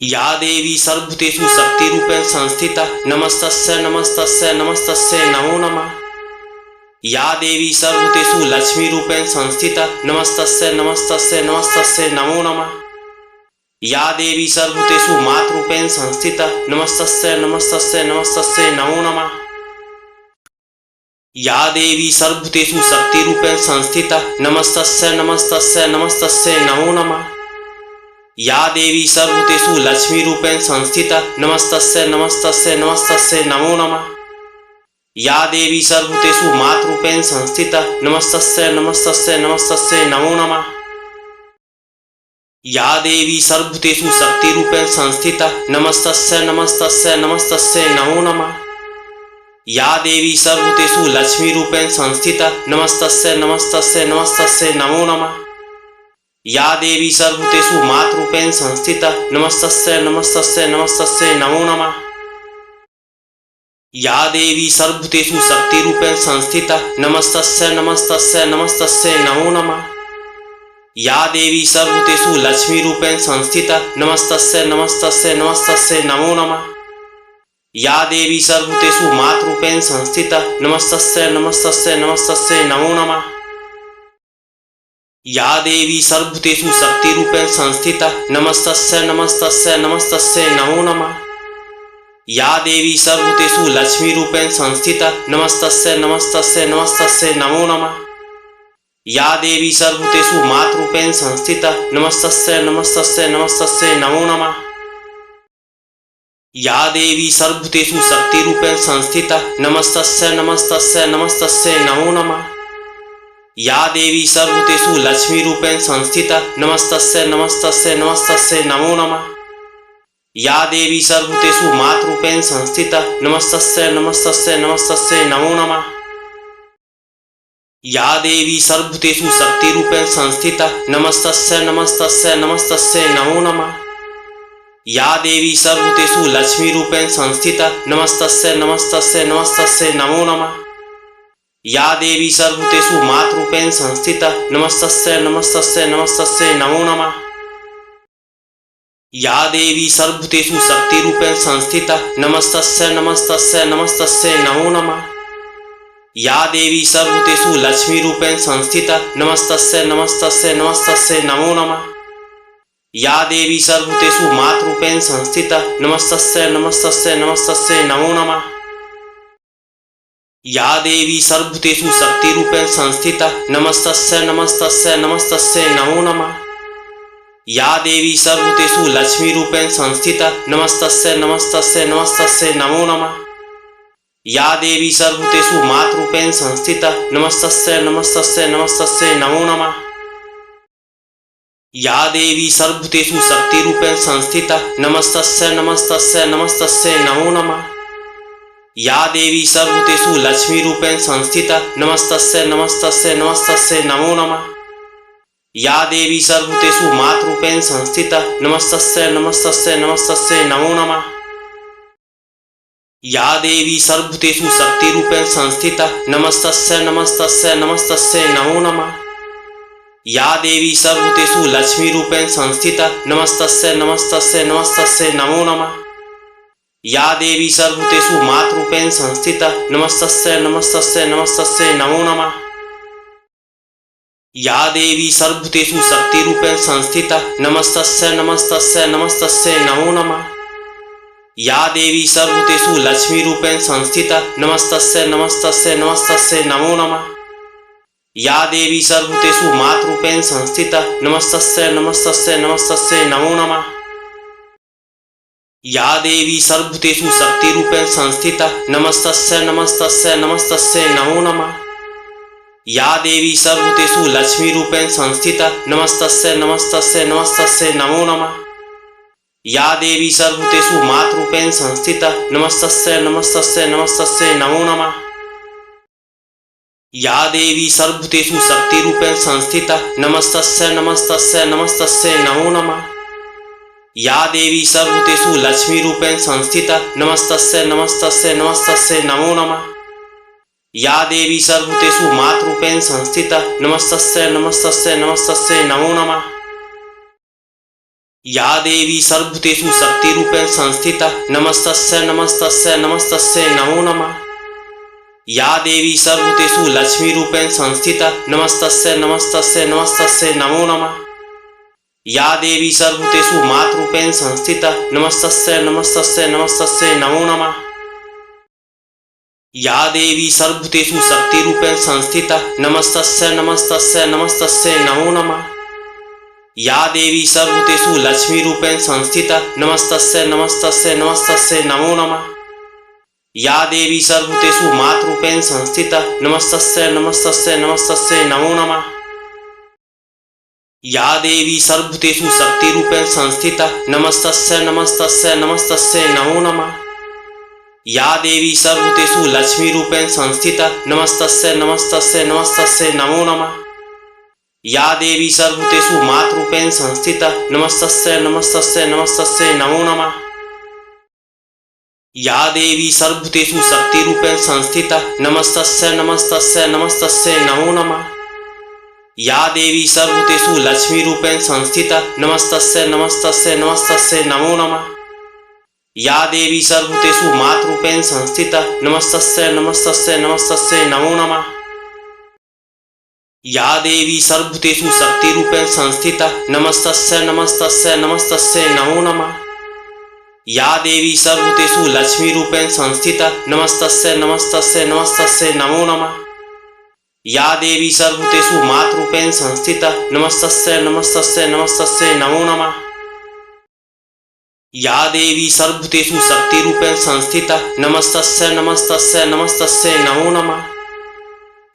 या देवी सर्वभूतेषु शक्तिरूपेण संस्थिता नमस्तस्यै नमस्तस्यै नमस्तस्यै नमो नमः। या देवी सर्वभूतेषु लक्ष्मीरूपेण संस्थिता नमस्तस्यै नमस्तस्यै नमस्तस्यै नमो नमः। या देवी सर्वभूतेषु मातृरूपेण संस्थिता नमस्तस्यै नमस्तस्यै नमस्तस्यै नमो नमः। या देवी सर्वभूतेषु शक्तिरूपेण संस्थिता नमस्तस्यै नमस्तस्यै नमस्तस्यै नमो नमः। या देवी सर्वभूतेषु लक्ष्मीरूपेण संस्थिता नमस्तस्यै नमस्तस्यै नमस्तस्यै नमो नमः। या देवी सर्वभूतेषु मातृरूपेण संस्थिता नमस्तस्यै नमस्तस्यै नमस्तस्यै नमो नमः। या देवी सर्वभूतेषु शक्तिरूपेण संस्थिता नमस्तस्यै नमस्तस्यै नमस्तस्यै नमो नमः। या देवी सर्वभूतेषु लक्ष्मीरूपेण संस्थिता नमस्तस्यै नमस्तस्यै नमस्तस्यै नमो नमः। या देवी सर्वभूतेषु मातृरूपेण संस्थिता नमस्तस्यै नमस्तस्यै नमस्तस्यै नमो नमः। या देवी सर्वभूतेषु शक्तिरूपेण संस्थिता नमस्तस्यै नमस्तस्यै नमस्तस्यै नमो नमः। या देवी सर्वभूतेषु लक्ष्मीरूपेण संस्थिता नमस्तस्यै नमस्तस्यै नमस्तस्यै नमो नमः। या देवी सर्वभूतेषु मातृरूपेण संस्थिता नमस्तस्यै नमस्तस्यै नमस्तस्यै नमो नमः। या देवी सर्वभूतेषु शक्तिरूपेण संस्थिता नमस्तस्यै नमस्तस्यै नमस्तस्यै नमो नमः। या देवी सर्वभूतेषु लक्ष्मीरूपेण संस्थिता नमस्तस्यै नमस्तस्यै नमस्तस्यै नमो नमः। या देवी सर्वभूतेषु मातृरूपेण संस्थिता नमस्तस्यै नमस्तस्यै नमस्तस्यै नमो नमः। या देवी सर्वभूतेषु शक्तिरूपेण संस्थिता नमस्तस्यै नमस्तस्यै नमस्तस्यै नमो नमः। या देवी सर्वभूतेषु लक्ष्मीरूपेण संस्थिता नमस्तस्यै नमस्तस्यै नमस्तस्यै नमो नमः। या देवी सर्वभूतेषु मातृरूपेण संस्थिता नमस्तस्यै नमस्तस्यै नमस्तस्यै नमो नमः। या देवी सर्वभूतेषु शक्तिरूपेण संस्थिता नमस्तस्यै नमस्तस्यै नमस्तस्यै नमो नमः। या देवी सर्वभूतेषु लक्ष्मीरूपेण संस्थिता नमस्तस्यै नमस्तस्यै नमस्तस्यै नमो नमः। या देवी सर्वभूतेषु मातृरूपेण संस्थिता नमस्तस्यै नमस्तस्यै नमस्तस्यै नमो नमः। या देवी सर्वभूतेषु शक्तिरूपेण संस्थिता नमस्तस्यै नमस्तस्यै नमस्तस्यै नमो नमः। या देवी सर्वभूतेषु लक्ष्मीरूपेण संस्थिता नमस्तस्यै नमस्तस्यै नमस्तस्यै नमो नमः। या देवी सर्वभूतेषु मातृरूपेण संस्थिता नमस्तस्यै नमस्तस्यै नमस्तस्यै नमो नमः। या देवी सर्वभूतेषु शक्तिरूपेण संस्थिता नमस्तस्यै नमस्तस्यै नमस्तस्यै नमो नमः। या देवी सर्वभूतेषु लक्ष्मीरूपेण संस्थिता नमस्तस्यै नमस्तस्यै नमस्तस्यै नमो नमः। या देवी सर्वभूतेषु मातृरूपेण संस्थिता नमस्तस्यै नमस्तस्यै नमस्तस्यै नमो नमः। या देवी सर्वभूतेषु शक्तिरूपेण संस्थिता नमस्तस्यै नमस्तस्यै नमस्तस्यै नमो नमः। या देवी सर्वभूतेषु लक्ष्मीरूपेण संस्थिता नमस्तस्यै नमस्तस्यै नमस्तस्यै नमो नमः। या देवी सर्वभूतेषु मातृरूपेण संस्थिता नमस्तस्यै नमस्तस्यै नमस्तस्यै नमो नमः। या देवी सर्वभूतेषु शक्तिरूपेण संस्थिता नमस्तस्यै नमस्तस्यै नमस्तस्यै नमो नमः। या देवी सर्वभूतेषु लक्ष्मीरूपेण संस्थिता नमस्तस्यै नमस्तस्यै नमस्तस्यै नमो नमः। या देवी सर्वभूतेषु मातृरूपेण संस्थिता नमस्तस्यै नमस्तस्यै नमस्तस्यै नमो नमः। या देवी सर्वभूतेषु शक्तिरूपेण संस्थिता नमस्तस्यै नमस्तस्यै नमस्तस्यै नमो नमः। या देवी सर्वभूतेषु लक्ष्मीरूपेण संस्थिता नमस्तस्यै नमस्तस्यै नमस्तस्यै नमो नमः। या देवी सर्वभूतेषु मातृरूपेण संस्थिता नमस्तस्यै नमस्तस्यै नमस्तस्यै नमो नमः। या देवी सर्वभूतेषु शक्तिरूपेण संस्थिता नमस्तस्यै नमस्तस्यै नमस्तस्यै नमो नमः। या देवी सर्वभूतेषु लक्ष्मीरूपेण संस्थिता नमस्तस्यै नमस्तस्यै नमस्तस्यै नमो नमः। या देवी सर्वभूतेषु मातृरूपेण संस्थिता नमस्तस्यै नमस्तस्यै नमस्तस्यै नमो नमः। या देवी सर्वभूतेषु शक्तिरूपेण संस्थिता नमस्तस्यै नमस्तस्यै नमस्तस्यै नमो नमः। या देवी सर्वभूतेषु लक्ष्मीरूपेण संस्थिता नमस्तस्यै नमस्तस्यै नमस्तस्यै नमो नमः। या देवी सर्वभूतेषु मातृरूपेण संस्थिता नमस्तस्यै नमस्तस्यै नमस्तस्यै नमो नमः। या देवी सर्वभूतेषु शक्तिरूपेण संस्थिता नमस्तस्यै नमस्तस्यै नमस्तस्यै नमो नमः। या देवी सर्वभूतेषु लक्ष्मीरूपेण संस्थिता नमस्तस्यै नमस्तस्यै नमस्तस्यै नमो नमः। या देवी सर्वभूतेषु मातृरूपेण संस्थिता नमस्तस्यै नमस्तस्यै नमस्तस्यै नमो नमः। या देवी सर्वभूतेषु शक्तिरूपेण संस्थिता नमस्तस्यै नमस्तस्यै नमस्तस्यै नमो नमः। या देवी सर्वभूतेषु लक्ष्मीरूपेण संस्थिता नमस्तस्यै नमस्तस्यै नमस्तस्यै नमो नमः। या देवी सर्वभूतेषु मातृरूपेण संस्थिता नमस्तस्यै नमस्तस्यै नमस्तस्यै नमो नमः। या देवी सर्वभूतेषु शक्तिरूपेण संस्थिता नमस्तस्यै नमस्तस्यै नमस्तस्यै नमो नमः। या देवी सर्वभूतेषु लक्ष्मीरूपेण संस्थिता नमस्तस्यै नमस्तस्यै नमस्तस्यै नमो नमः। या देवी सर्वभूतेषु मातृरूपेण संस्थिता नमस्तस्यै नमस्तस्यै नमस्तस्यै नमो नमः। या देवी सर्वभूतेषु शक्तिरूपेण संस्थिता नमस्तस्यै नमस्तस्यै नमस्तस्यै नमो नमः। या देवी सर्वभूतेषु लक्ष्मीरूपेण संस्थिता नमस्तस्यै नमस्तस्यै नमस्तस्यै नमो नमः। या देवी सर्वभूतेषु मातृरूपेण संस्थिता नमस्तस्यै नमस्तस्यै नमस्तस्यै नमो नमः। या देवी सर्वभूतेषु शक्तिरूपेण संस्थिता नमस्तस्यै नमस्तस्यै नमस्तस्यै नमो नमः। या देवी सर्वभूतेषु लक्ष्मीरूपेण संस्थिता नमस्तस्यै नमस्तस्यै नमस्तस्यै नमो नमः। या देवी सर्वभूतेषु मातृरूपेण संस्थिता नमस्तस्यै नमस्तस्यै नमस्तस्यै नमो नमः। या देवी सर्वभूतेषु शक्तिरूपेण संस्थिता नमस्तस्यै नमस्तस्यै नमस्तस्यै नमो नमः।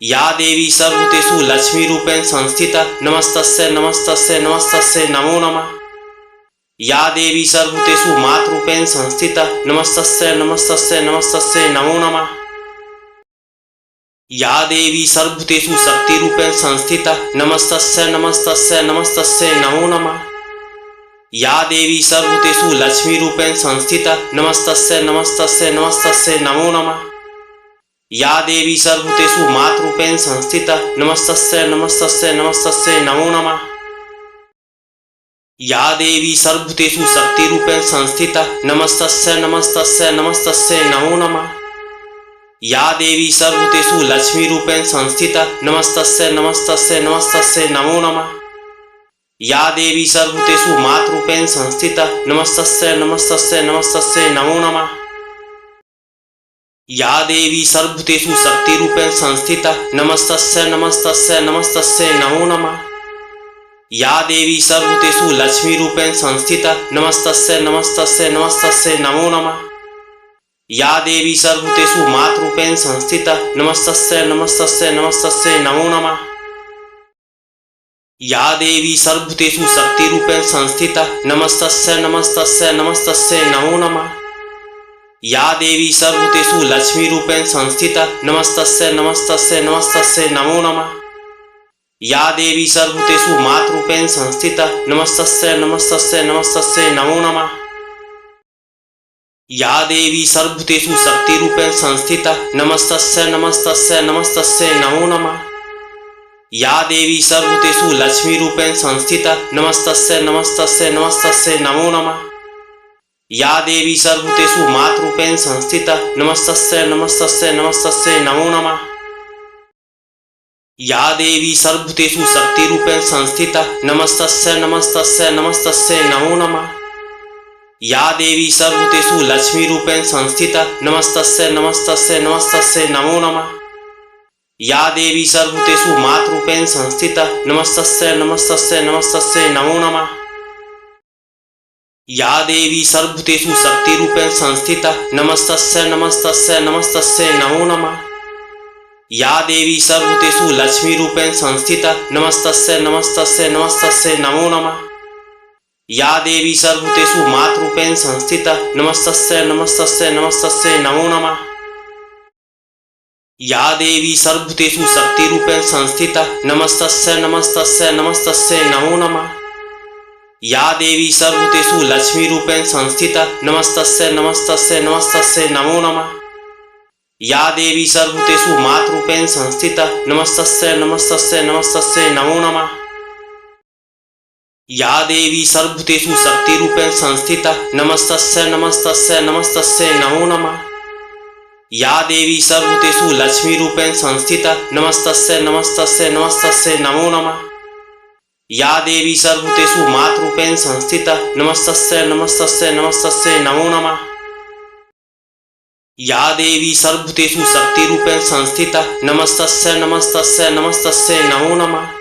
या देवी सर्वभूतेषु लक्ष्मीरूपेण संस्थिता नमस्तस्यै नमस्तस्यै नमस्तस्यै नमो नमः। या देवी सर्वभूतेषु मातृरूपेण संस्थिता नमस्तस्यै नमस्तस्यै नमस्तस्यै नमो नमः। या देवी सर्वभूतेषु शक्तिरूपेण संस्थिता नमस्तस्यै नमस्तस्यै नमस्तस्यै नमो नमः। या देवी सर्वभूतेषु लक्ष्मीरूपेण संस्थिता नमस्तस्यै नमस्तस्यै नमस्तस्यै नमो नमः। या देवी सर्वभूतेषु मातृरूपेण संस्थिता नमस्तस्यै नमस्तस्यै नमस्तस्यै नमो नमः। या देवी सर्वभूतेषु शक्तिरूपेण संस्थिता नमस्तस्यै नमस्तस्यै नमस्तस्यै नमो नमः। या देवी सर्वभूतेषु लक्ष्मीरूपेण संस्थिता नमस्तस्यै नमस्तस्यै नमस्तस्यै नमो नमः। या देवी सर्वभूतेषु मातृरूपेण संस्थिता नमस्तस्यै नमस्तस्यै नमस्तस्यै नमो नमः। या देवी सर्वभूतेषु शक्तिरूपेण संस्थिता नमस्तस्यै नमस्तस्यै नमस्तस्यै नमो नमः। या देवी सर्वभूतेषु लक्ष्मीरूपेण संस्थिता नमस्तस्यै नमस्तस्यै नमस्तस्यै नमो नमः। या देवी सर्वभूतेषु मातृरूपेण संस्थिता नमस्तस्यै नमस्तस्यै नमस्तस्यै नमो नमः। या देवी सर्वभूतेषु शक्तिरूपेण संस्थिता नमस्तस्यै नमस्तस्यै नमस्तस्यै नमो नमः। या देवी सर्वभूतेषु लक्ष्मीरूपेण संस्थिता नमस्तस्यै नमस्तस्यै नमस्तस्यै नमो नमः। या देवी सर्वभूतेषु मातृरूपेण संस्थिता नमस्तस्यै नमस्तस्यै नमस्तस्यै नमो नमः। या देवी सर्वभूतेषु शक्तिरूपेण संस्थिता नमस्तस्यै नमस्तस्यै नमस्तस्यै नमो नमः। या देवी सर्वभूतेषु लक्ष्मीरूपेण संस्थिता नमस्तस्यै नमस्तस्यै नमस्तस्यै नमो नमः। या देवी सर्वभूतेषु मातृरूपेण संस्थिता नमस्तस्यै नमस्तस्यै नमस्तस्यै नमो नमः। या देवी सर्वभूतेषु शक्तिरूपेण संस्थिता नमस्तस्यै नमस्तस्यै नमस्तस्यै नमो नमः। या देवी सर्वभूतेषु लक्ष्मीरूपेण संस्थिता नमस्तस्यै नमस्तस्यै नमस्तस्यै नमो नमः। या देवी सर्वभूतेषु मातृरूपेण संस्थिता नमस्तस्यै नमस्तस्यै नमस्तस्यै नमो नमः। या देवी सर्वभूतेषु शक्तिरूपेण संस्थिता नमस्तस्यै नमस्तस्यै नमस्तस्यै नमो नमः। या देवी सर्वभूतेषु लक्ष्मीरूपेण संस्थिता नमस्तस्यै नमस्तस्यै नमस्तस्यै नमो नमः। या देवी सर्वभूतेषु मातृरूपेण संस्थिता नमस्तस्यै नमस्तस्यै नमस्तस्यै नमो नमः। या देवी सर्वभूतेषु शक्तिरूपेण संस्थिता नमस्तस्यै नमस्तस्यै नमस्तस्यै नमो नमः। या देवी सर्वभूतेषु लक्ष्मीरूपेण संस्थिता नमस्तस्यै नमस्तस्यै नमस्तस्यै नमो नमः। या देवी सर्वभूतेषु मातृरूपेण संस्थिता नमस्तस्यै नमस्तस्यै नमस्तस्यै नमो नमः। या देवी सर्वभूतेषु शक्तिरूपेण संस्थिता नमस्तस्यै नमस्तस्यै नमस्तस्यै नमो नमः। या देवी सर्वभूतेषु लक्ष्मीरूपेण संस्थिता नमस्तस्यै नमस्तस्यै नमस्तस्यै नमो नमः। या देवी सर्वभूतेषु मातृरूपेण संस्थिता नमस्तस्यै नमस्तस्यै नमस्तस्यै नमो नमः। या देवी सर्वभूतेषु शक्तिरूपेण संस्थिता नमस्तस्यै नमस्तस्यै नमस्तस्यै नमो नमः।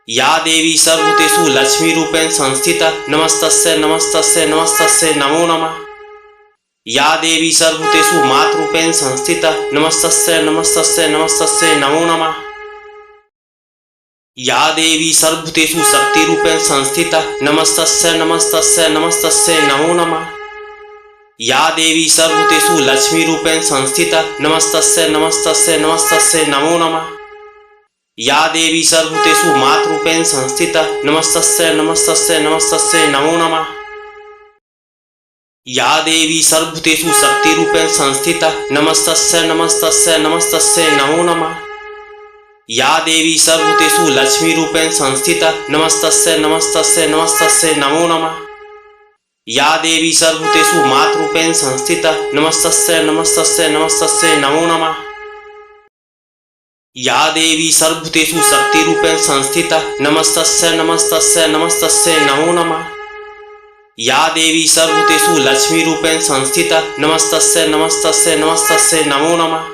या देवी सर्वभूतेषु लक्ष्मीरूपेण संस्थिता नमस्तस्यै नमस्तस्यै नमस्तस्यै नमो नमः। या देवी सर्वभूतेषु मातृरूपेण संस्थिता नमस्तस्यै नमस्तस्यै नमस्तस्यै नमो नमः। या देवी सर्वभूतेषु शक्तिरूपेण संस्थिता नमस्तस्यै नमस्तस्यै नमस्तस्यै नमो नमः। या देवी सर्वभूतेषु लक्ष्मीरूपेण संस्थिता नमस्तस्यै नमस्तस्यै नमस्तस्यै नमो नमः। या देवी सर्वभूतेषु मातृरूपेण संस्थिता नमस्तस्यै नमस्तस्यै नमस्तस्यै नमो नमः। या देवी सर्वभूतेषु शक्तिरूपेण संस्थिता नमस्तस्यै नमस्तस्यै नमस्तस्यै नमो नमः। या देवी सर्वभूतेषु लक्ष्मीरूपेण संस्थिता नमस्तस्यै नमस्तस्यै नमस्तस्यै नमो नमः। या देवी सर्वभूतेषु मातृरूपेण संस्थिता नमस्तस्यै नमस्तस्यै नमस्तस्यै नमो नमः। या देवी सर्वभूतेषु शक्तिरूपेण संस्थिता नमस्तस्यै नमस्तस्यै नमस्तस्यै नमो नमः। या देवी सर्वभूतेषु लक्ष्मीरूपेण संस्थिता नमस्तस्यै नमस्तस्यै नमस्तस्यै नमो नमः।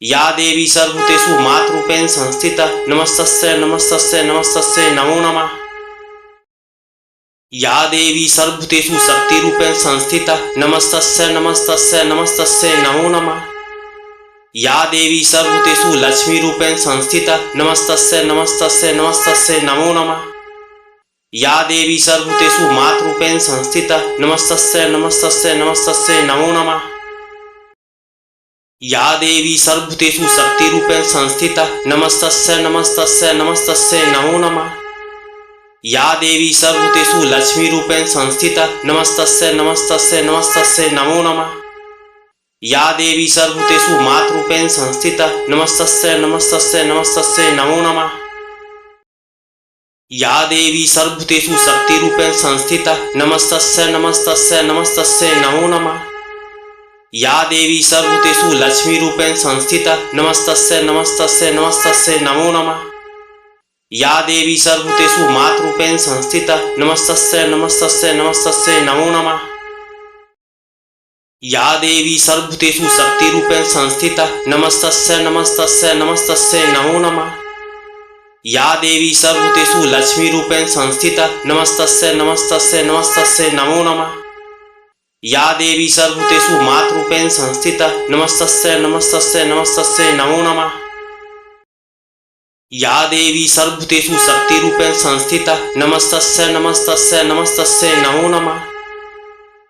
या देवी सर्वभूतेषु मातृरूपेण संस्थिता नमस्तस्यै नमस्तस्यै नमस्तस्यै नमो नमः। या देवी सर्वभूतेषु शक्तिरूपेण संस्थिता नमस्तस्यै नमस्तस्यै नमस्तस्यै नमो नमः। या देवी सर्वभूतेषु लक्ष्मीरूपेण संस्थिता नमस्तस्यै नमस्तस्यै नमस्तस्यै नमो नमः। या देवी सर्वभूतेषु मातृरूपेण संस्थिता नमस्तस्यै नमस्तस्यै नमस्तस्यै नमो नमः। या देवी सर्वभूतेषु शक्तिरूपेण संस्थिता नमस्तस्यै नमस्तस्यै नमस्तस्यै नमो नमः। या देवी सर्वभूतेषु लक्ष्मीरूपेण संस्थिता नमस्तस्यै नमस्तस्यै नमस्तस्यै नमो नमः। या देवी सर्वभूतेषु मातृरूपेण संस्थिता नमस्तस्यै नमस्तस्यै नमस्तस्यै नमो नमः। या देवी सर्वभूतेषु शक्तिरूपेण संस्थिता नमस्तस्यै नमस्तस्यै नमस्तस्यै नमो नमः। या देवी सर्वभूतेषु लक्ष्मीरूपेण संस्थिता नमस्तस्यै नमस्तस्यै नमस्तस्यै नमो नमः। या देवी सर्वभूतेषु मातृरूपेण संस्थिता नमस्तस्यै नमस्तस्यै नमस्तस्यै नमो नमः। या देवी सर्वभूतेषु शक्तिरूपेण संस्थिता नमस्तस्यै नमस्तस्यै नमस्तस्यै नमो नमः। या देवी सर्वभूतेषु लक्ष्मीरूपेण संस्थिता नमस्तस्यै नमस्तस्यै नमस्तस्यै नमो नमः। या देवी सर्वभूतेषु मातृरूपेण संस्थिता नमस्तस्यै नमस्तस्यै नमस्तस्यै नमो नमः। या देवी सर्वभूतेषु शक्तिरूपेण संस्थिता नमस्तस्यै नमस्तस्यै नमस्तस्यै नमो नमः।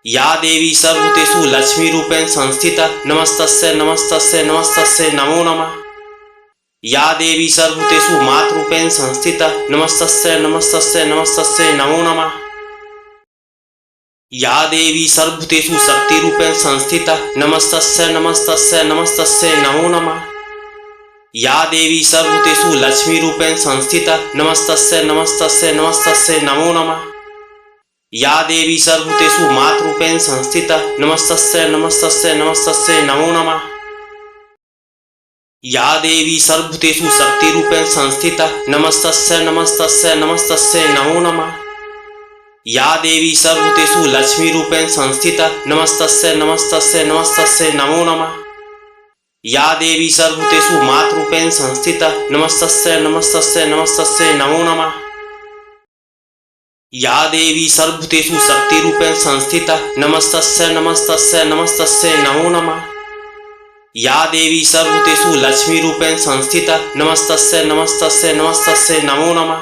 या देवी सर्वभूतेषु लक्ष्मीरूपेण संस्थिता नमस्तस्यै नमस्तस्यै नमस्तस्यै नमो नमः। या देवी सर्वभूतेषु मातृरूपेण संस्थिता नमस्तस्यै नमस्तस्यै नमस्तस्यै नमो नमः। या देवी सर्वभूतेषु शक्तिरूपेण संस्थिता नमस्तस्यै नमस्तस्यै नमस्तस्यै नमो नमः। या देवी सर्वभूतेषु लक्ष्मीरूपेण संस्थिता नमस्तस्यै नमस्तस्यै नमस्तस्यै नमो नमः। या देवी सर्वभूतेषु मातृरूपेण संस्थिता नमस्तस्यै नमस्तस्यै नमस्तस्यै नमो नमः। या देवी सर्वभूतेषु शक्तिरूपेण संस्थिता नमस्तस्यै नमस्तस्यै नमस्तस्यै नमो नमः। या देवी सर्वभूतेषु लक्ष्मीरूपेण संस्थिता नमस्तस्यै नमस्तस्यै नमस्तस्यै नमो नमः। या देवी सर्वभूतेषु मातृरूपेण संस्थिता नमस्तस्यै नमस्तस्यै नमस्तस्यै नमो नमः। या देवी सर्वभूतेषु शक्तिरूपेण संस्थिता नमस्तस्यै नमस्तस्यै नमस्तस्यै नमो नमः। या देवी सर्वभूतेषु लक्ष्मीरूपेण संस्थिता नमस्तस्यै नमस्तस्यै नमस्तस्यै नमो नमः।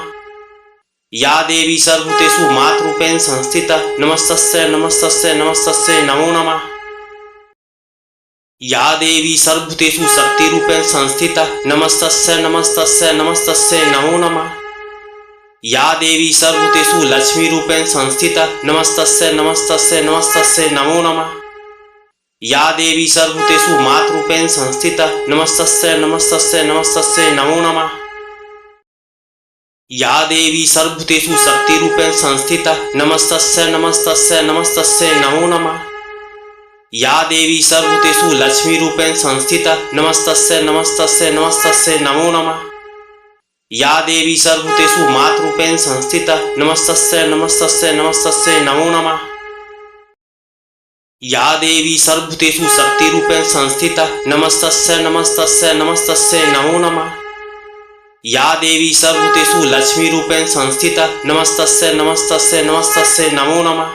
या देवी सर्वभूतेषु मातृरूपेण संस्थिता नमस्तस्यै नमस्तस्यै नमस्तस्यै नमो नमः। या देवी सर्वभूतेषु शक्तिरूपेण संस्थिता नमस्तस्यै नमस्तस्यै नमस्तस्यै नमो नमः। या देवी सर्वभूतेषु लक्ष्मीरूपेण संस्थिता नमस्तस्यै नमस्तस्यै नमस्तस्यै नमो नमः। या देवी सर्वभूतेषु मातृरूपेण संस्थिता नमस्तस्यै नमस्तस्यै नमस्तस्यै नमो नमः। या देवी सर्वभूतेषु शक्तिरूपेण संस्थिता नमस्तस्यै नमस्तस्यै नमस्तस्यै नमो नमः। या देवी सर्वभूतेषु लक्ष्मीरूपेण संस्थिता नमस्तस्यै नमस्तस्यै नमस्तस्यै नमो नमः। या देवी सर्वभूतेषु मातृरूपेण संस्थिता नमस्तस्यै नमस्तस्यै नमस्तस्यै नमो नमः। या देवी सर्वभूतेषु शक्तिरूपेण संस्थिता नमस्तस्यै नमस्तस्यै नमस्तस्यै नमो नमः। या देवी सर्वभूतेषु लक्ष्मीरूपेण संस्थिता नमस्तस्यै नमस्तस्यै नमस्तस्यै नमो नमः।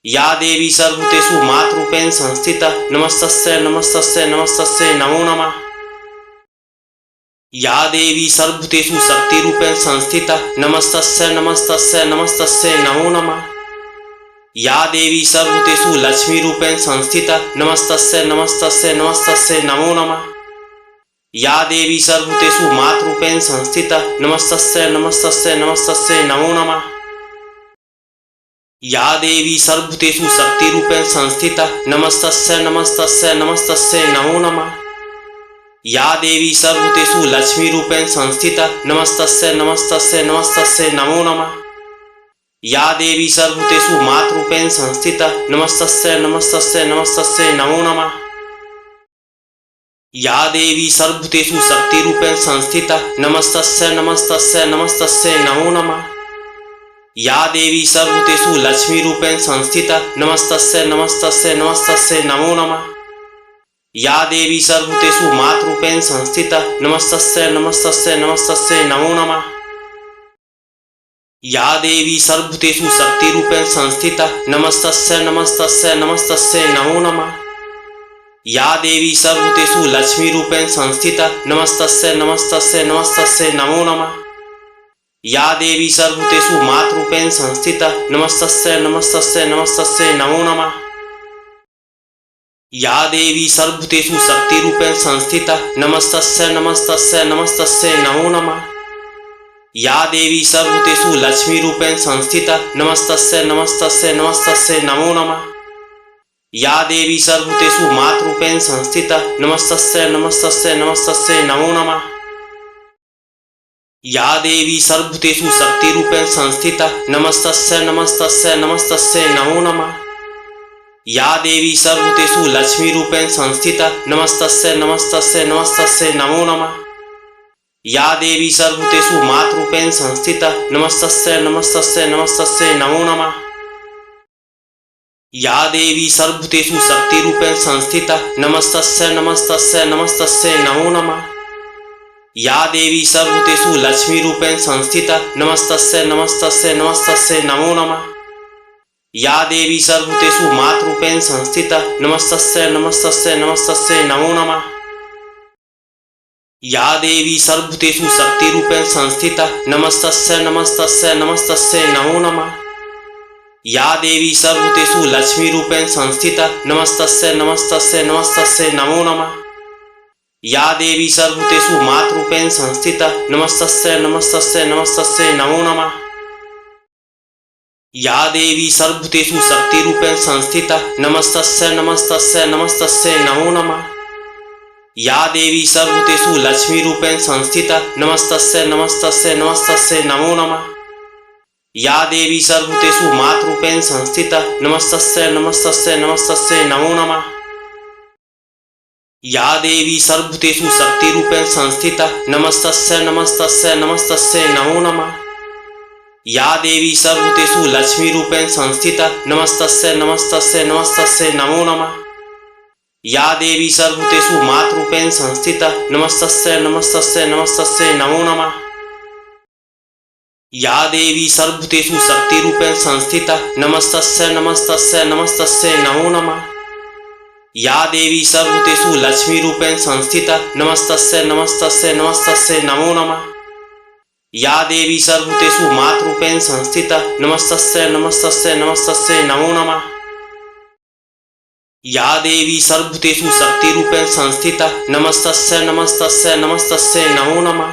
या देवी सर्वभूतेषु मातृरूपेण संस्थिता नमस्तस्यै नमस्तस्यै नमस्तस्यै नमो नमः। या देवी सर्वभूतेषु शक्तिरूपेण संस्थिता नमस्तस्यै नमस्तस्यै नमस्तस्यै नमो नमः। या देवी सर्वभूतेषु लक्ष्मीरूपेण संस्थिता नमस्तस्यै नमस्तस्यै नमस्तस्यै नमो नमः। या देवी सर्वभूतेषु मातृरूपेण संस्थिता नमस्तस्यै नमस्तस्यै नमस्तस्यै नमो नमः। या देवी सर्वभूतेषु शक्तिरूपेण संस्थिता नमस्तस्यै नमस्तस्यै नमस्तस्यै नमो नमः। या देवी सर्वभूतेषु लक्ष्मीरूपेण संस्थिता नमस्तस्यै नमस्तस्यै नमस्तस्यै नमो नमः। या देवी सर्वभूतेषु मातृरूपेण संस्थिता नमस्तस्यै नमस्तस्यै नमस्तस्यै नमो नमः। या देवी सर्वभूतेषु शक्तिरूपेण संस्थिता नमस्तस्यै नमस्तस्यै नमस्तस्यै नमो नमः। या देवी सर्वभूतेषु लक्ष्मीरूपेण संस्थिता नमस्तस्यै नमस्तस्यै नमस्तस्यै नमो नमः। या देवी सर्वभूतेषु मातृरूपेण संस्थिता नमस्तस्यै नमस्तस्यै नमस्तस्यै नमो नमः। या देवी सर्वभूतेषु शक्तिरूपेण संस्थिता नमस्तस्यै नमस्तस्यै नमस्तस्यै नमो नमः। या देवी सर्वभूतेषु लक्ष्मीरूपेण संस्थिता नमस्तस्यै नमस्तस्यै नमस्तस्यै नमो नमः। या देवी सर्वभूतेषु मातृरूपेण संस्थिता नमस्तस्यै नमस्तस्यै नमस्तस्यै नमो नमः। या देवी सर्वभूतेषु शक्तिरूपेण संस्थिता नमस्तस्यै नमस्तस्यै नमस्तस्यै नमो नमः। या देवी सर्वभूतेषु लक्ष्मीरूपेण संस्थिता नमस्तस्यै नमस्तस्यै नमस्तस्यै नमो नमः। या देवी सर्वभूतेषु मातृरूपेण संस्थिता नमस्तस्यै नमस्तस्यै नमस्तस्यै नमो नमः। या देवी सर्वभूतेषु शक्तिरूपेण संस्थिता नमस्तस्यै नमस्तस्यै नमस्तस्यै नमो नमः। या देवी सर्वभूतेषु लक्ष्मीरूपेण संस्थिता नमस्तस्यै नमस्तस्यै नमस्तस्यै नमो नमः। या देवी सर्वभूतेषु मातृरूपेण संस्थिता नमस्तस्यै नमस्तस्यै नमस्तस्यै नमो नमः। या देवी सर्वभूतेषु शक्तिरूपेण संस्थिता नमस्तस्यै नमस्तस्यै नमस्तस्यै नमो नमः। या देवी सर्वभूतेषु लक्ष्मीरूपेण संस्थिता नमस्तस्यै नमस्तस्यै नमस्तस्यै नमो नमः। या देवी सर्वभूतेषु मातृरूपेण संस्थिता नमस्तस्यै नमस्तस्यै नमस्तस्यै नमो नमः। या देवी सर्वभूतेषु शक्तिरूपेण संस्थिता नमस्तस्यै नमस्तस्यै नमस्तस्यै नमो नमः। या देवी सर्वभूतेषु लक्ष्मीरूपेण संस्थिता नमस्तस्यै नमस्तस्यै नमस्तस्यै नमो नमः। या देवी सर्वभूतेषु मातृरूपेण संस्थिता नमस्तस्यै नमस्तस्यै नमस्तस्यै नमो नमः। या देवी सर्वभूतेषु शक्तिरूपेण संस्थिता नमस्तस्यै नमस्तस्यै नमस्तस्यै नमो नमः। या देवी सर्वभूतेषु लक्ष्मीरूपेण संस्थिता नमस्तस्यै नमस्तस्यै नमस्तस्यै नमो नमः। या देवी सर्वभूतेषु मातृरूपेण संस्थिता नमस्तस्यै नमस्तस्यै नमस्तस्यै नमो नमः। या देवी सर्वभूतेषु शक्तिरूपेण संस्थिता नमस्तस्यै नमस्तस्यै नमस्तस्यै नमो नमः। या देवी सर्वभूतेषु लक्ष्मीरूपेण संस्थिता नमस्तस्यै नमस्तस्यै नमस्तस्यै नमो नमः। या देवी सर्वभूतेषु मातृरूपेण संस्थिता नमस्तस्यै नमस्तस्यै नमस्तस्यै नमो नमः। या देवी सर्वभूतेषु शक्तिरूपेण संस्थिता नमस्तस्यै नमस्तस्यै नमस्तस्यै नमो नमः। या देवी सर्वभूतेषु लक्ष्मीरूपेण संस्थिता नमस्तस्यै नमस्तस्यै नमस्तस्यै नमो नमः। या देवी सर्वभूतेषु मातृरूपेण संस्थिता नमस्तस्यै नमस्तस्यै नमस्तस्यै नमो नमः। या देवी सर्वभूतेषु शक्तिरूपेण संस्थिता नमस्तस्यै नमस्तस्यै नमस्तस्यै नमो नमः।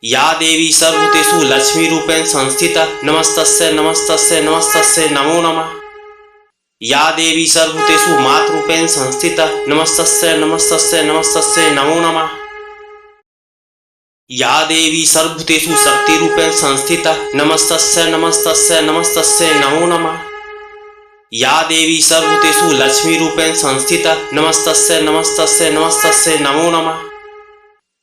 या देवी सर्वभूतेषु लक्ष्मीरूपेण संस्थिता नमस्तस्यै नमस्तस्यै नमस्तस्यै नमो नमः। या देवी सर्वभूतेषु मातृरूपेण संस्थिता नमस्तस्यै नमस्तस्यै नमस्तस्यै नमो नमः। या देवी सर्वभूतेषु शक्तिरूपेण संस्थिता नमस्तस्यै नमस्तस्यै नमस्तस्यै नमो नमः। या देवी सर्वभूतेषु लक्ष्मीरूपेण संस्थिता नमस्तस्यै नमस्तस्यै नमस्तस्यै नमो नमः।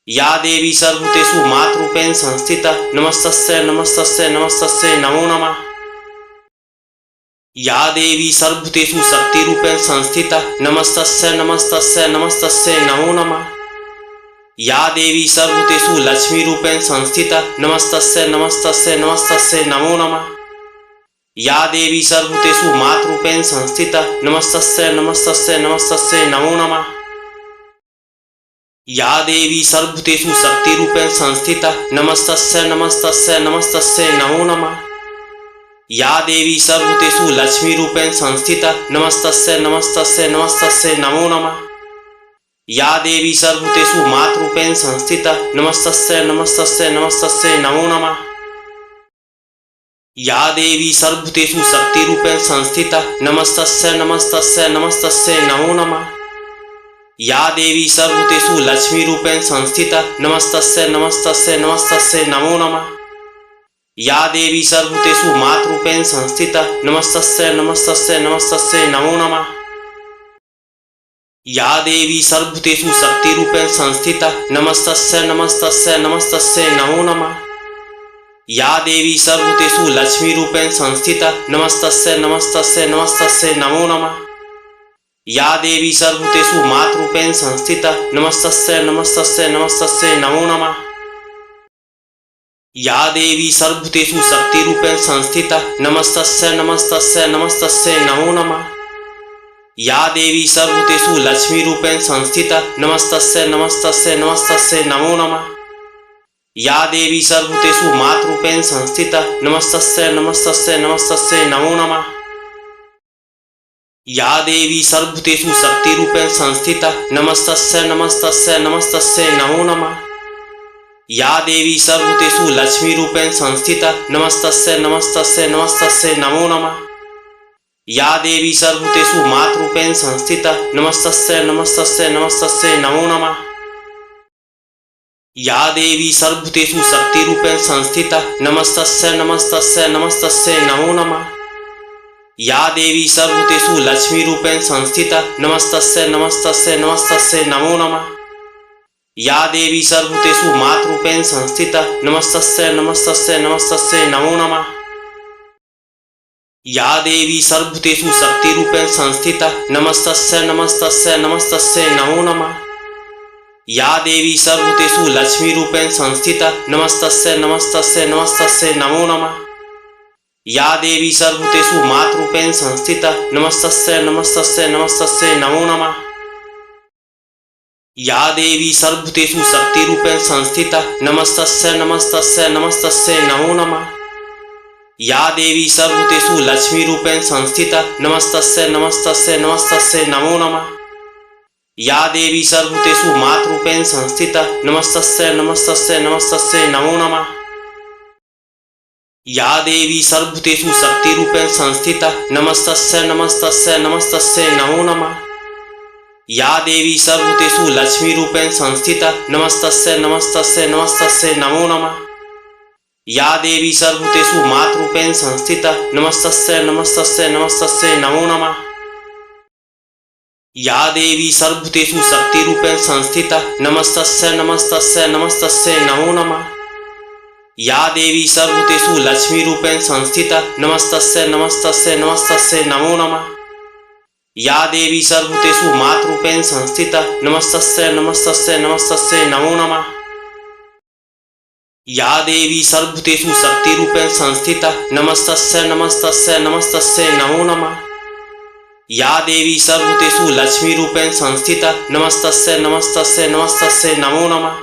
या देवी सर्वभूतेषु मातृरूपेण संस्थिता नमस्तस्यै नमस्तस्यै नमस्तस्यै नमो नमः। या देवी सर्वभूतेषु शक्तिरूपेण संस्थिता नमस्तस्यै नमस्तस्यै नमस्तस्यै नमो नमः। या देवी सर्वभूतेषु लक्ष्मीरूपेण संस्थिता नमस्तस्यै नमस्तस्यै नमस्तस्यै नमो नमः। या देवी सर्वभूतेषु मातृरूपेण संस्थिता नमस्तस्यै नमस्तस्यै नमस्तस्यै नमो नमः। या देवी सर्वभूतेषु शक्तिरूपेण संस्थिता नमस्तस्यै नमस्तस्यै नमस्तस्यै नमो नमः। या देवी सर्वभूतेषु लक्ष्मीरूपेण संस्थिता नमस्तस्यै नमस्तस्यै नमस्तस्यै नमो नमः। या देवी सर्वभूतेषु मातृरूपेण संस्थिता नमस्तस्यै नमस्तस्यै नमस्तस्यै नमो नमः। या देवी सर्वभूतेषु शक्तिरूपेण संस्थिता नमस्तस्यै नमस्तस्यै नमस्तस्यै नमो नमः। या देवी सर्वभूतेषु लक्ष्मीरूपेण संस्थिता नमस्तस्यै नमस्तस्यै नमस्तस्यै नमो नमः। या देवी सर्वभूतेषु मातृरूपेण संस्थिता नमस्तस्यै नमस्तस्यै नमस्तस्यै नमो नमः। या देवी सर्वभूतेषु शक्तिरूपेण संस्थिता नमस्तस्यै नमस्तस्यै नमस्तस्यै नमो नमः। या देवी सर्वभूतेषु लक्ष्मीरूपेण संस्थिता नमस्तस्यै नमस्तस्यै नमस्तस्यै नमो नमः। या देवी सर्वभूतेषु मातृरूपेण संस्थिता नमस्तस्यै नमस्तस्यै नमस्तस्यै नमो नमः। या देवी सर्वभूतेषु शक्तिरूपेण संस्थिता नमस्तस्यै नमस्तस्यै नमस्तस्यै नमो नमः। या देवी सर्वभूतेषु लक्ष्मीरूपेण संस्थिता नमस्तस्यै नमस्तस्यै नमस्तस्यै नमो नमः। या देवी सर्वभूतेषु मातृरूपेण संस्थिता नमस्तस्यै नमस्तस्यै नमस्तस्यै नमो नमः। या देवी सर्वभूतेषु शक्तिरूपेण संस्थिता नमस्तस्यै नमस्तस्यै नमस्तस्यै नमो नमः। या देवी सर्वभूतेषु लक्ष्मीरूपेण संस्थिता नमस्तस्यै नमस्तस्यै नमस्तस्यै नमो नमः। या देवी सर्वभूतेषु मातृरूपेण संस्थिता नमस्तस्यै नमस्तस्यै नमस्तस्यै नमो नमः। या देवी सर्वभूतेषु शक्तिरूपेण संस्थिता नमस्तस्यै नमस्तस्यै नमस्तस्यै नमो नमः। या देवी सर्वभूतेषु लक्ष्मीरूपेण संस्थिता नमस्तस्यै नमस्तस्यै नमस्तस्यै नमो नमः। या देवी सर्वभूतेषु मातृरूपेण संस्थिता नमस्तस्यै नमस्तस्यै नमस्तस्यै नमो नमः। या देवी सर्वभूतेषु शक्तिरूपेण संस्थिता नमस्तस्यै नमस्तस्यै नमस्तस्यै नमो नमः। या देवी सर्वभूतेषु लक्ष्मीरूपेण संस्थिता नमस्तस्यै नमस्तस्यै नमस्तस्यै नमो नमः। या देवी सर्वभूतेषु मातृरूपेण संस्थिता नमस्तस्यै नमस्तस्यै नमस्तस्यै नमो नमः। या देवी सर्वभूतेषु शक्तिरूपेण संस्थिता नमस्तस्यै नमस्तस्यै नमस्तस्यै नमो नमः। या देवी सर्वभूतेषु लक्ष्मीरूपेण संस्थिता नमस्तस्यै नमस्तस्यै नमस्तस्यै नमो नमः। या देवी सर्वभूतेषु मातृरूपेण संस्थिता नमस्तस्यै नमस्तस्यै नमस्तस्यै नमो नमः। या देवी सर्वभूतेषु शक्तिरूपेण संस्थिता नमस्तस्यै नमस्तस्यै नमस्तस्यै नमो नमः। या देवी सर्वभूतेषु लक्ष्मीरूपेण संस्थिता नमस्तस्यै नमस्तस्यै नमस्तस्यै नमो नमः। या देवी सर्वभूतेषु मातृरूपेण संस्थिता नमस्तस्यै नमस्तस्यै नमस्तस्यै नमो नमः। या देवी सर्वभूतेषु शक्तिरूपेण संस्थिता नमस्तस्यै नमस्तस्यै नमस्तस्यै नमो नमः। या देवी सर्वभूतेषु लक्ष्मीरूपेण संस्थिता नमस्तस्यै नमस्तस्यै नमस्तस्यै नमो नमः। या देवी सर्वभूतेषु मातृरूपेण संस्थिता नमस्तस्यै नमस्तस्यै नमस्तस्यै नमो नमः। या देवी सर्वभूतेषु शक्तिरूपेण संस्थिता नमस्तस्यै नमस्तस्यै नमस्तस्यै नमो नमः। या देवी सर्वभूतेषु लक्ष्मीरूपेण संस्थिता नमस्तस्यै नमस्तस्यै नमस्तस्यै नमो नमः।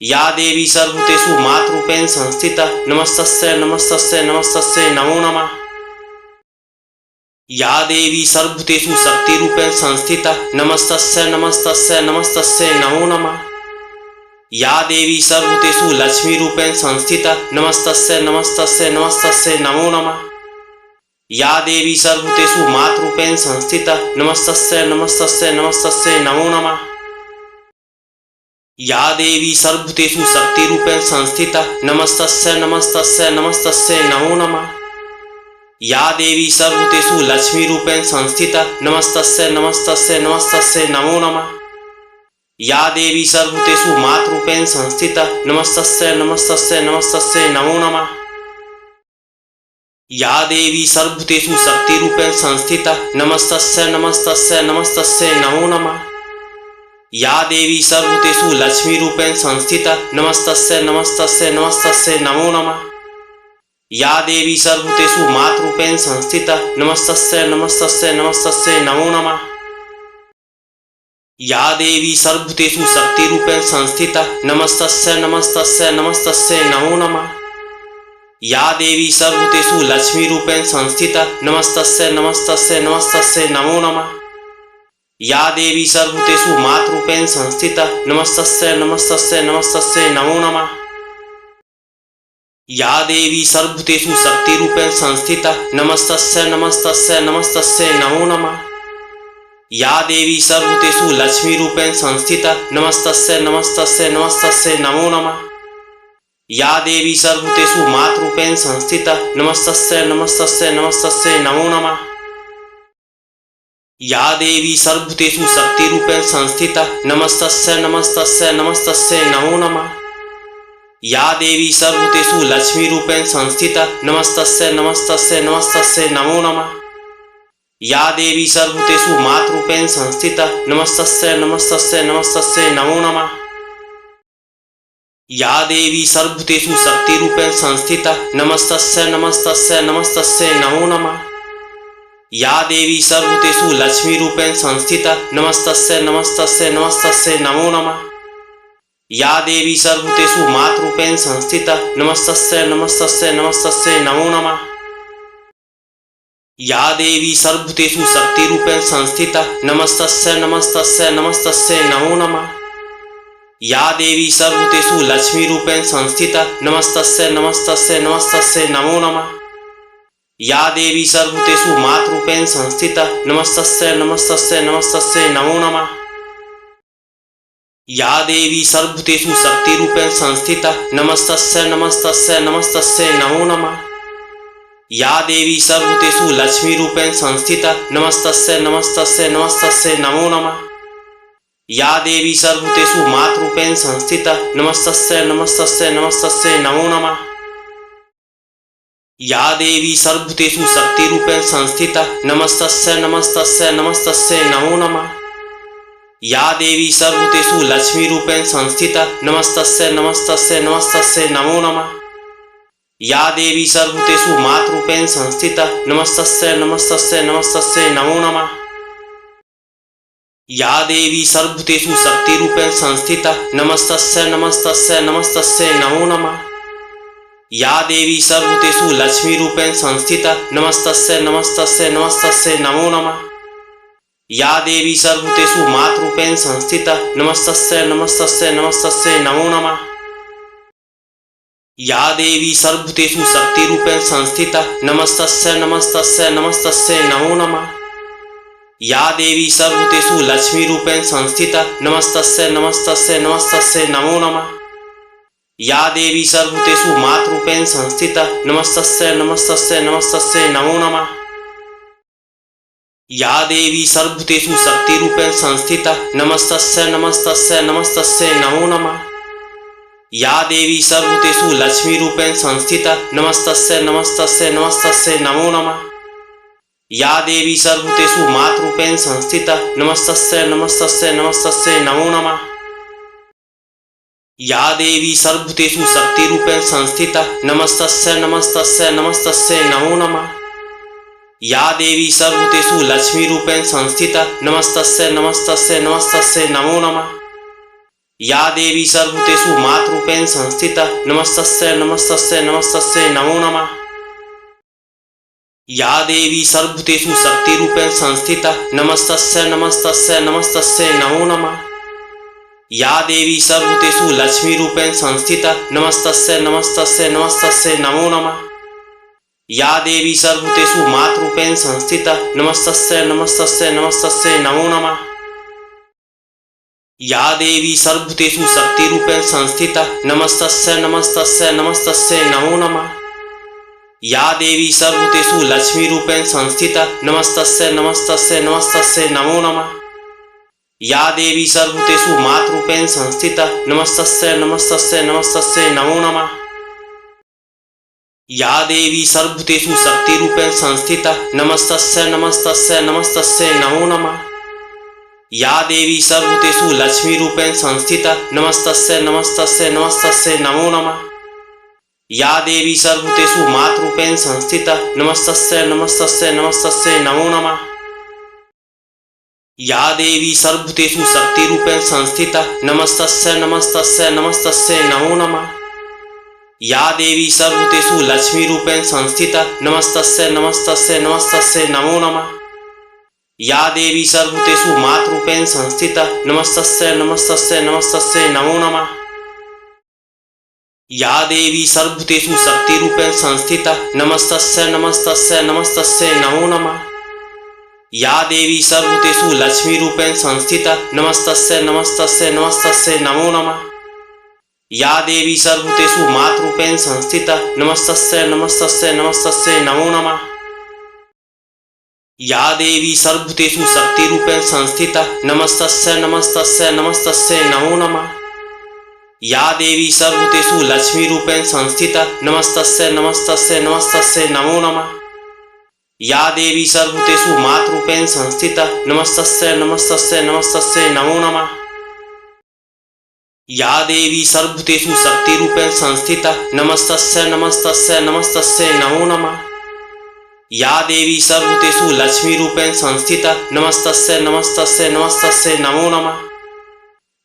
या देवी सर्वभूतेषु मातृरूपेण संस्थिता नमस्तस्यै नमस्तस्यै नमस्तस्यै नमो नमः। या देवी सर्वभूतेषु शक्तिरूपेण संस्थिता नमस्तस्यै नमस्तस्यै नमस्तस्यै नमो नमः। या देवी सर्वभूतेषु लक्ष्मीरूपेण संस्थिता नमस्तस्यै नमस्तस्यै नमस्तस्यै नमो नमः। या देवी सर्वभूतेषु मातृरूपेण संस्थिता नमस्तस्यै नमस्तस्यै नमस्तस्यै नमो नमः। या देवी सर्वभूतेषु शक्तिरूपेण संस्थिता नमस्तस्यै नमस्तस्यै नमस्तस्यै नमो नमः। या देवी सर्वभूतेषु लक्ष्मीरूपेण संस्थिता नमस्तस्यै नमस्तस्यै नमस्तस्यै नमो नमः। या देवी सर्वभूतेषु मातृरूपेण संस्थिता नमस्तस्यै नमस्तस्यै नमस्तस्यै नमो नमः। या देवी सर्वभूतेषु शक्तिरूपेण संस्थिता नमस्तस्यै नमस्तस्यै नमस्तस्यै नमो नमः। या देवी सर्वभूतेषु लक्ष्मीरूपेण संस्थिता नमस्तस्यै नमस्तस्यै नमस्तस्यै नमो नमः। या देवी सर्वभूतेषु मातृरूपेण संस्थिता नमस्तस्यै नमस्तस्यै नमस्तस्यै नमो नमः। या देवी सर्वभूतेषु शक्तिरूपेण संस्थिता नमस्तस्यै नमस्तस्यै नमस्तस्यै नमो नमः। या देवी सर्वभूतेषु लक्ष्मीरूपेण संस्थिता नमस्तस्यै नमस्तस्यै नमस्तस्यै नमो नमः। या देवी सर्वभूतेषु मातृरूपेण संस्थिता नमस्तस्यै नमस्तस्यै नमस्तस्यै नमो नमः। या देवी सर्वभूतेषु शक्तिरूपेण संस्थिता नमस्तस्यै नमस्तस्यै नमस्तस्यै नमो नमः। या देवी सर्वभूतेषु लक्ष्मीरूपेण संस्थिता नमस्तस्यै नमस्तस्यै नमस्तस्यै नमो नमः। या देवी सर्वभूतेषु मातृरूपेण संस्थिता नमस्तस्यै नमस्तस्यै नमस्तस्यै नमो नमः। या देवी सर्वभूतेषु शक्तिरूपेण संस्थिता नमस्तस्यै नमस्तस्यै नमस्तस्यै नमो नमः। या देवी सर्वभूतेषु लक्ष्मीरूपेण संस्थिता नमस्तस्यै नमस्तस्यै नमस्तस्यै नमो नमः। या देवी सर्वभूतेषु मातृरूपेण संस्थिता नमस्तस्यै नमस्तस्यै नमस्तस्यै नमो नमः। या देवी सर्वभूतेषु शक्तिरूपेण संस्थिता नमस्तस्यै नमस्तस्यै नमस्तस्यै नमो नमः। या देवी सर्वभूतेषु लक्ष्मीरूपेण संस्थिता नमस्तस्यै नमस्तस्यै नमस्तस्यै नमो नमः। या देवी सर्वभूतेषु मातृरूपेण संस्थिता नमस्तस्यै नमस्तस्यै नमस्तस्यै नमो नमः। या देवी सर्वभूतेषु शक्तिरूपेण संस्थिता नमस्तस्यै नमस्तस्यै नमस्तस्यै नमो नमः। या देवी सर्वभूतेषु लक्ष्मीरूपेण संस्थिता नमस्तस्यै नमस्तस्यै नमस्तस्यै नमो नमः। या देवी सर्वभूतेषु मातृरूपेण संस्थिता नमस्तस्यै नमस्तस्यै नमस्तस्यै नमो नमः। या देवी सर्वभूतेषु शक्तिरूपेण संस्थिता नमस्तस्यै नमस्तस्यै नमस्तस्यै नमो नमः। या देवी सर्वभूतेषु लक्ष्मीरूपेण संस्थिता नमस्तस्यै नमस्तस्यै नमस्तस्यै नमो नमः। या देवी सर्वभूतेषु मातृरूपेण संस्थिता नमस्तस्यै नमस्तस्यै नमस्तस्यै नमो नमः। या देवी सर्वभूतेषु शक्तिरूपेण संस्थिता नमस्तस्यै नमस्तस्यै नमस्तस्यै नमो नमः। या देवी सर्वभूतेषु लक्ष्मीरूपेण संस्थिता नमस्तस्यै नमस्तस्यै नमस्तस्यै नमो नमः। या देवी सर्वभूतेषु मातृरूपेण संस्थिता नमस्तस्यै नमस्तस्यै नमस्तस्यै नमो नमः। या देवी सर्वभूतेषु शक्तिरूपेण संस्थिता नमस्तस्यै नमस्तस्यै नमस्तस्यै नमो नमः। या देवी सर्वभूतेषु लक्ष्मीरूपेण संस्थिता नमस्तस्यै नमस्तस्यै नमस्तस्यै नमो नमः। या देवी सर्वभूतेषु मातृरूपेण संस्थिता नमस्तस्यै नमस्तस्यै नमस्तस्यै नमो नमः। या देवी सर्वभूतेषु शक्तिरूपेण संस्थिता नमस्तस्यै नमस्तस्यै नमस्तस्यै नमो नमः। या देवी सर्वभूतेषु लक्ष्मीरूपेण संस्थिता नमस्तस्यै नमस्तस्यै नमस्तस्यै नमो नमः। या देवी सर्वभूतेषु मातृरूपेण संस्थिता नमस्तस्यै नमस्तस्यै नमस्तस्यै नमो नमः। या देवी सर्वभूतेषु शक्तिरूपेण संस्थिता नमस्तस्यै नमस्तस्यै नमस्तस्यै नमो नमः। या देवी सर्वभूतेषु लक्ष्मीरूपेण संस्थिता नमस्तस्यै नमस्तस्यै नमस्तस्यै नमो नमः। या देवी सर्वभूतेषु मातृरूपेण संस्थिता नमस्तस्यै नमस्तस्यै नमस्तस्यै नमो नमः। या देवी सर्वभूतेषु शक्तिरूपेण संस्थिता नमस्तस्यै नमस्तस्यै नमस्तस्यै नमो नमः। या देवी सर्वभूतेषु लक्ष्मीरूपेण संस्थिता नमस्तस्यै नमस्तस्यै नमस्तस्यै नमो नमः। या देवी सर्वभूतेषु मातृरूपेण संस्थिता नमस्तस्यै नमस्तस्यै नमस्तस्यै नमो नमः। या देवी सर्वभूतेषु शक्तिरूपेण संस्थिता नमस्तस्यै नमस्तस्यै नमस्तस्यै नमो नमः। या देवी सर्वभूतेषु लक्ष्मीरूपेण संस्थिता नमस्तस्यै नमस्तस्यै नमस्तस्यै नमो नमः। या देवी सर्वभूतेषु मातृरूपेण संस्थिता नमस्तस्यै नमस्तस्यै नमस्तस्यै नमो नमः। या देवी सर्वभूतेषु शक्तिरूपेण संस्थिता नमस्तस्यै नमस्तस्यै नमस्तस्यै नमो नमः। या देवी सर्वभूतेषु लक्ष्मीरूपेण संस्थिता नमस्तस्यै नमस्तस्यै नमस्तस्यै नमो नमः। या देवी सर्वभूतेषु मातृरूपेण संस्थिता नमस्तस्यै नमस्तस्यै नमस्तस्यै नमो नमः। या देवी सर्वभूतेषु शक्तिरूपेण संस्थिता नमस्तस्यै नमस्तस्यै नमस्तस्यै नमो नमः। या देवी सर्वभूतेषु लक्ष्मीरूपेण संस्थिता नमस्तस्यै नमस्तस्यै नमस्तस्यै नमो नमः। या देवी सर्वभूतेषु मातृरूपेण संस्थिता नमस्तस्यै नमस्तस्यै नमस्तस्यै नमो नमः। या देवी सर्वभूतेषु शक्तिरूपेण संस्थिता नमस्तस्यै नमस्तस्यै नमस्तस्यै नमो नमः। या देवी सर्वभूतेषु लक्ष्मीरूपेण संस्थिता नमस्तस्यै नमस्तस्यै नमस्तस्यै नमो नमः। या देवी सर्वभूतेषु मातृरूपेण संस्थिता नमस्तस्यै नमस्तस्यै नमस्तस्यै नमो नमः। या देवी सर्वभूतेषु शक्तिरूपेण संस्थिता नमस्तस्यै नमस्तस्यै नमस्तस्यै नमो नमः। या देवी सर्वभूतेषु लक्ष्मीरूपेण संस्थिता नमस्तस्यै नमस्तस्यै नमस्तस्यै नमो नमः। या देवी सर्वभूतेषु मातृरूपेण संस्थिता नमस्तस्यै नमस्तस्यै नमस्तस्यै नमो नमः। या देवी सर्वभूतेषु शक्तिरूपेण संस्थिता नमस्तस्यै नमस्तस्यै नमस्तस्यै नमो नमः। या देवी सर्वभूतेषु लक्ष्मीरूपेण संस्थिता नमस्तस्यै नमस्तस्यै नमस्तस्यै नमो नमः। या देवी सर्वभूतेषु मातृरूपेण संस्थिता नमस्तस्यै नमस्तस्यै नमस्तस्यै नमो नमः। या देवी सर्वभूतेषु शक्तिरूपेण संस्थिता नमस्तस्यै नमस्तस्यै नमस्तस्यै नमो नमः। या देवी सर्वभूतेषु लक्ष्मीरूपेण संस्थिता नमस्तस्यै नमस्तस्यै नमस्तस्यै नमो नमः।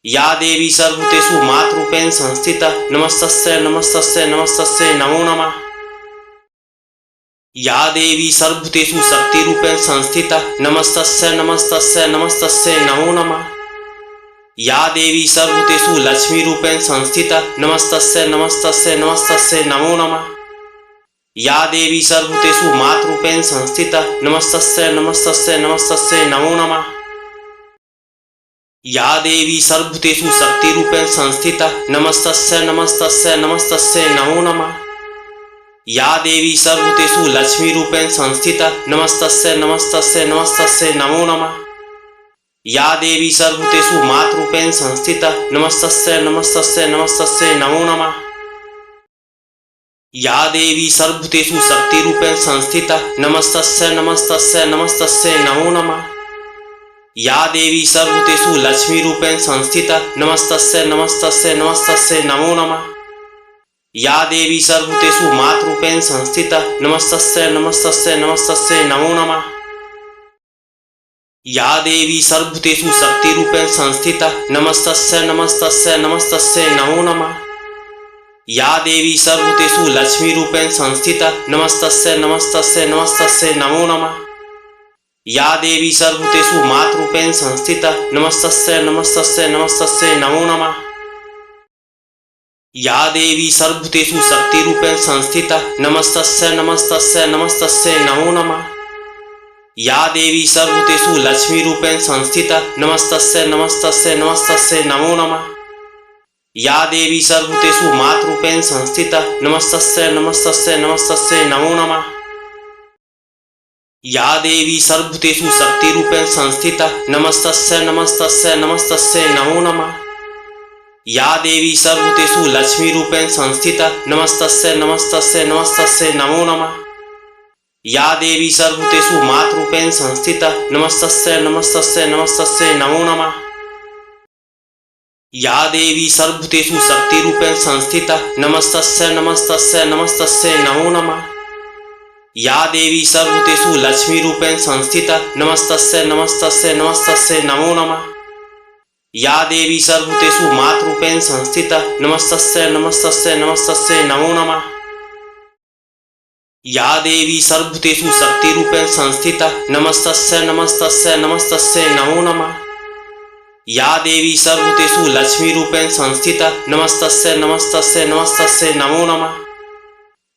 या देवी सर्वभूतेषु मातृरूपेण संस्थिता नमस्तस्यै नमस्तस्यै नमस्तस्यै नमो नमः। या देवी सर्वभूतेषु शक्तिरूपेण संस्थिता नमस्तस्यै नमस्तस्यै नमस्तस्यै नमो नमः। या देवी सर्वभूतेषु लक्ष्मीरूपेण संस्थिता नमस्तस्यै नमस्तस्यै नमस्तस्यै नमो नमः। या देवी सर्वभूतेषु मातृरूपेण संस्थिता नमस्तस्यै नमस्तस्यै नमस्तस्यै नमो नमः। या देवी सर्वभूतेषु शक्तिरूपेण संस्थिता नमस्तस्यै नमस्तस्यै नमस्तस्यै नमो नमः। या देवी सर्वभूतेषु लक्ष्मीरूपेण संस्थिता नमस्तस्यै नमस्तस्यै नमस्तस्यै नमो नमः। या देवी सर्वभूतेषु मातृरूपेण संस्थिता नमस्तस्यै नमस्तस्यै नमस्तस्यै नमो नमः। या देवी सर्वभूतेषु शक्तिरूपेण संस्थिता नमस्तस्यै नमस्तस्यै नमस्तस्यै नमो नमः। या देवी सर्वभूतेषु लक्ष्मीरूपेण संस्थिता नमस्तस्यै नमस्तस्यै नमस्तस्यै नमो नमः। या देवी सर्वभूतेषु मातृरूपेण संस्थिता नमस्तस्यै नमस्तस्यै नमस्तस्यै नमो नमः। या देवी सर्वभूतेषु शक्तिरूपेण संस्थिता नमस्तस्यै नमस्तस्यै नमस्तस्यै नमो नमः। या देवी सर्वभूतेषु लक्ष्मीरूपेण संस्थिता नमस्तस्यै नमस्तस्यै नमस्तस्यै नमो नमः। या देवी सर्वभूतेषु मातृरूपेण संस्थिता नमस्तस्यै नमस्तस्यै नमस्तस्यै नमो नमः। या देवी सर्वभूतेषु शक्तिरूपेण संस्थिता नमस्तस्यै नमस्तस्यै नमस्तस्यै नमो नमः। या देवी सर्वभूतेषु लक्ष्मीरूपेण संस्थिता नमस्तस्यै नमस्तस्यै नमस्तस्यै नमो नमः। या देवी सर्वभूतेषु मातृरूपेण संस्थिता नमस्तस्यै नमस्तस्यै नमस्तस्यै नमो नमः। या देवी सर्वभूतेषु शक्तिरूपेण संस्थिता नमस्तस्यै नमस्तस्यै नमस्तस्यै नमो नमः। या देवी सर्वभूतेषु लक्ष्मीरूपेण संस्थिता नमस्तस्यै नमस्तस्यै नमस्तस्यै नमो नमः। या देवी सर्वभूतेषु मातृरूपेण संस्थिता नमस्तस्यै नमस्तस्यै नमस्तस्यै नमो नमः। या देवी सर्वभूतेषु शक्तिरूपेण संस्थिता नमस्तस्यै नमस्तस्यै नमस्तस्यै नमो नमः। या देवी सर्वभूतेषु लक्ष्मीरूपेण संस्थिता नमस्तस्यै नमस्तस्यै नमस्तस्यै नमो नमः। या देवी सर्वभूतेषु मातृरूपेण संस्थिता नमस्तस्यै नमस्तस्यै नमस्तस्यै नमो नमः। या देवी सर्वभूतेषु शक्तिरूपेण संस्थिता नमस्तस्यै नमस्तस्यै नमस्तस्यै नमो नमः। या देवी सर्वभूतेषु लक्ष्मीरूपेण संस्थिता नमस्तस्यै नमस्तस्यै नमस्तस्यै नमो नमः।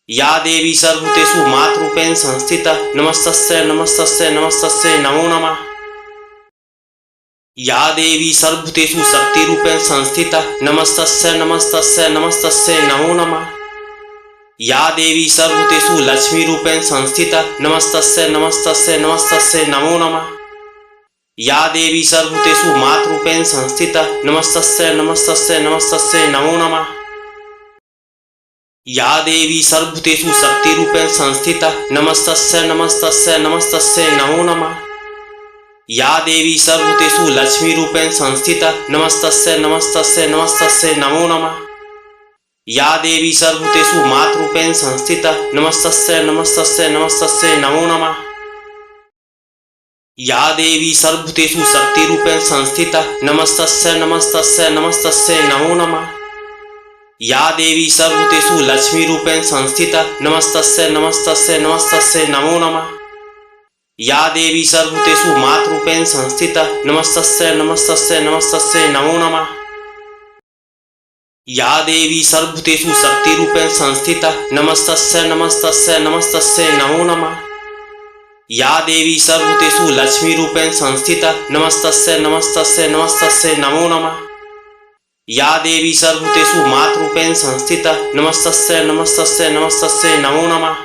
या देवी सर्वभूतेषु मातृरूपेण संस्थिता नमस्तस्यै नमस्तस्यै नमस्तस्यै नमो नमः। या देवी सर्वभूतेषु शक्तिरूपेण संस्थिता नमस्तस्यै नमस्तस्यै नमस्तस्यै नमो नमः। या देवी सर्वभूतेषु लक्ष्मीरूपेण संस्थिता नमस्तस्यै नमस्तस्यै नमस्तस्यै नमो नमः। या देवी सर्वभूतेषु मातृरूपेण संस्थिता नमस्तस्यै नमस्तस्यै नमस्तस्यै नमो नमः। या देवी सर्वभूतेषु शक्तिरूपेण संस्थिता नमस्तस्यै नमस्तस्यै नमस्तस्यै नमो नमः। या देवी सर्वभूतेषु लक्ष्मीरूपेण संस्थिता नमस्तस्यै नमस्तस्यै नमस्तस्यै नमो नमः। या देवी सर्वभूतेषु मातृरूपेण संस्थिता नमस्तस्यै नमस्तस्यै नमस्तस्यै नमो नमः। या देवी सर्वभूतेषु शक्तिरूपेण संस्थिता नमस्तस्यै नमस्तस्यै नमस्तस्यै नमो नमः। या देवी सर्वभूतेषु लक्ष्मीरूपेण संस्थिता नमस्तस्यै नमस्तस्यै नमस्तस्यै नमो नमः। या देवी सर्वभूतेषु मातृरूपेण संस्थिता नमस्तस्यै नमस्तस्यै नमस्तस्यै नमो नमः। या देवी सर्वभूतेषु शक्तिरूपेण संस्थिता नमस्तस्यै नमस्तस्यै नमस्तस्यै नमो नमः। या देवी सर्वभूतेषु लक्ष्मीरूपेण संस्थिता नमस्तस्यै नमस्तस्यै नमस्तस्यै नमो नमः। या देवी सर्वभूतेषु मातृरूपेण संस्थिता नमस्तस्यै नमस्तस्यै नमस्तस्यै नमो नमः।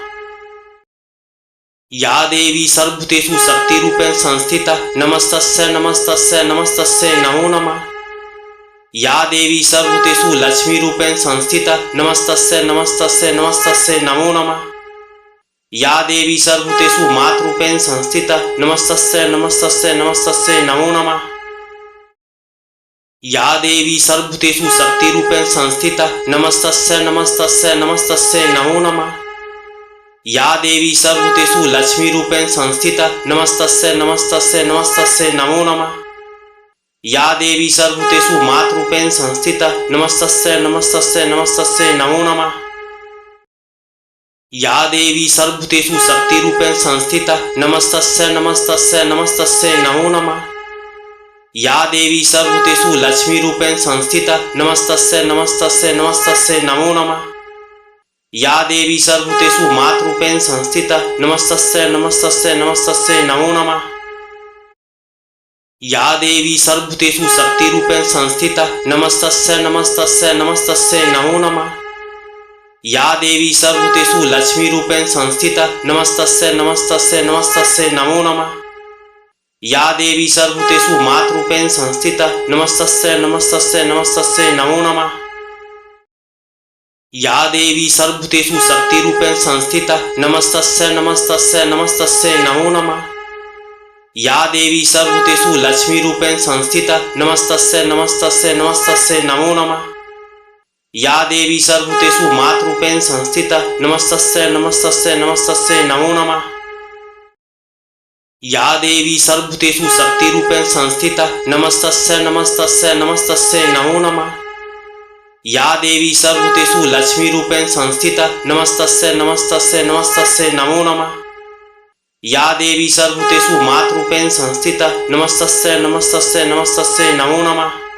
या देवी सर्वभूतेषु शक्तिरूपेण संस्थिता नमस्तस्यै नमस्तस्यै नमस्तस्यै नमो नमः। या देवी सर्वभूतेषु लक्ष्मीरूपेण संस्थिता नमस्तस्यै नमस्तस्यै नमस्तस्यै नमो नमः। या देवी सर्वभूतेषु मातृरूपेण संस्थिता नमस्तस्यै नमस्तस्यै नमस्तस्यै नमो नमः। या देवी सर्वभूतेषु शक्तिरूपेण संस्थिता नमस्तस्यै नमस्तस्यै नमस्तस्यै नमो नमः। या देवी सर्वभूतेषु लक्ष्मीरूपेण संस्थिता नमस्तस्यै नमस्तस्यै नमस्तस्यै नमो नमः। या देवी सर्वभूतेषु मातृरूपेण संस्थिता नमस्तस्यै नमस्तस्यै नमस्तस्यै नमो नमः। या देवी सर्वभूतेषु शक्तिरूपेण संस्थिता नमस्तस्यै नमस्तस्यै नमस्तस्यै नमो नमः। या देवी सर्वभूतेषु लक्ष्मीरूपेण संस्थिता नमस्तस्यै नमस्तस्यै नमस्तस्यै नमो नमः। या देवी सर्वभूतेषु मातृरूपेण संस्थिता नमस्तस्यै नमस्तस्यै नमस्तस्यै नमो नमः। या देवी सर्वभूतेषु शक्तिरूपेण संस्थिता नमस्तस्यै नमस्तस्यै नमस्तस्यै नमो नमः। या देवी सर्वभूतेषु लक्ष्मीरूपेण संस्थिता नमस्तस्यै नमस्तस्यै नमस्तस्यै नमो नमः। या देवी सर्वभूतेषु मातृरूपेण संस्थिता नमस्तस्यै नमस्तस्यै नमस्तस्यै नमो नमः। या देवी सर्वभूतेषु शक्तिरूपेण संस्थिता नमस्तस्यै नमस्तस्यै नमस्तस्यै नमो नमः। या देवी सर्वभूतेषु लक्ष्मीरूपेण संस्थिता नमस्तस्यै नमस्तस्यै नमस्तस्यै नमो नमः। या देवी सर्वभूतेषु मातृरूपेण संस्थिता नमस्तस्यै नमस्तस्यै नमस्तस्यै नमो नमः। या देवी सर्वभूतेषु शक्तिरूपेण संस्थिता नमस्तस्यै नमस्तस्यै नमस्तस्यै नमो नमः। या देवी सर्वभूतेषु लक्ष्मीरूपेण संस्थिता नमस्तस्यै नमस्तस्यै नमस्तस्यै नमो नमः। या देवी सर्वभूतेषु मातृरूपेण संस्थिता नमस्तस्यै नमस्तस्यै नमस्तस्यै नमो नमः।